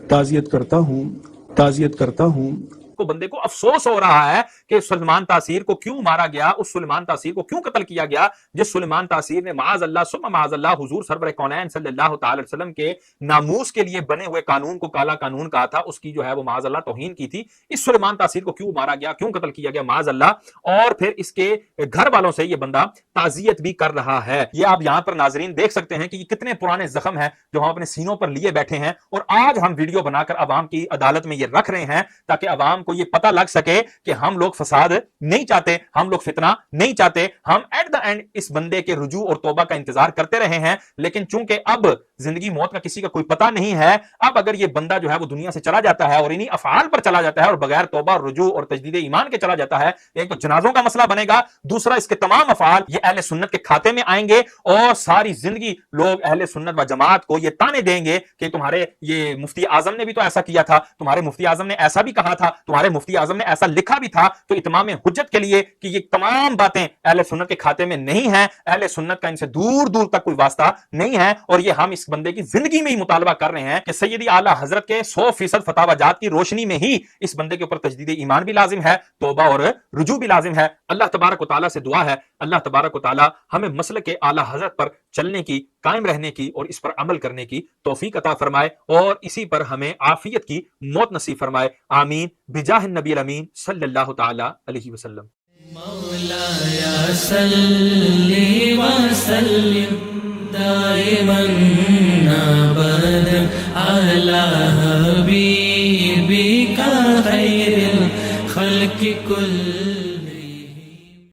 [SPEAKER 10] تعزیت کرتا ہوں۔
[SPEAKER 2] بندے کو افسوس ہو رہا ہے کہ سلمان تاثیر کو کیوں مارا گیا، اس سلمان تاثیر کو کیوں قتل کیا گیا جس سلمان تاثیر نے معاذ اللہ ثم معاذ اللہ حضور سرور کونین صلی اللہ تعالی علیہ وسلم کے ناموس کے لیے بنے ہوئے قانون کو کالا قانون کہا تھا، اس کی جو ہے وہ معاذ اللہ توہین کی تھی۔ اس سلمان تاثیر کو کیوں مارا گیا، کیوں قتل کیا گیا معاذ اللہ، اور پھر اس کے گھر والوں سے یہ بندہ تعزیت بھی کر رہا ہے۔ یہ آپ یہاں پر ناظرین دیکھ سکتے ہیں کہ یہ کتنے پرانے زخم ہیں جو ہم اپنے سینوں پر لیے بیٹھے ہیں اور آج ہم ویڈیو بنا کر عوام کی عدالت میں یہ رکھ رہے ہیں تاکہ عوام کو یہ پتہ لگ سکے کہ ہم لوگ فساد نہیں چاہتے، ہم لوگ فتنہ نہیں چاہتے، ہم ایٹ دا اینڈ اس بندے کے رجوع اور توبہ کا انتظار کرتے رہے ہیں، لیکن چونکہ اب زندگی موت کا کسی کا کوئی پتہ نہیں ہے، اب اگر یہ بندہ جو ہے وہ دنیا سے چلا جاتا ہے اور انہی افعال پر چلا جاتا ہے اور بغیر توبہ رجوع اور تجدید ایمان کے چلا جاتا ہے، ایک تو جنازوں کا مسئلہ بنے گا، دوسرا اس کے تمام افعال یہ اہل سنت کے کھاتے میں آئیں گے اور ساری زندگی لوگ اہل سنت و جماعت کو یہ تانے دیں گے کہ تمہارے یہ مفتی اعظم نے بھی تو ایسا کیا تھا، تمہارے مفتی اعظم نے ایسا بھی کہا تھا، تمہارے مفتی اعظم نے ایسا لکھا بھی تھا۔ تو اتمام حجت کے لیے کہ یہ تمام باتیں اہل سنت کے کھاتے میں نہیں ہیں، اہل سنت کا ان سے دور دور تک کوئی واسطہ نہیں ہے، اور یہ ہم اس بندے کی زندگی میں ہی مطالبہ کر رہے ہیں کہ سیدی اعلیٰ حضرت کے 100% فتاوی جات کی روشنی میں ہی اس بندے کے اوپر تجدید ایمان بھی لازم ہے، توبہ اور رجوع بھی لازم ہے۔ اللہ تبارک و تعالیٰ سے دعا ہے اللہ تبارک و تعالیٰ ہمیں مسلک اعلیٰ حضرت پر چلنے کی، قائم رہنے کی اور اس پر عمل کرنے کی توفیق عطا فرمائے اور اسی پر ہمیں عافیت کی موت نصیب فرمائے، آمین، بجاہ النبی الامین صلی اللہ تعالی علیہ وسلم۔
[SPEAKER 11] مولایا صلی وسلم دائما ابدا علی حبیبک خیر الخلق کل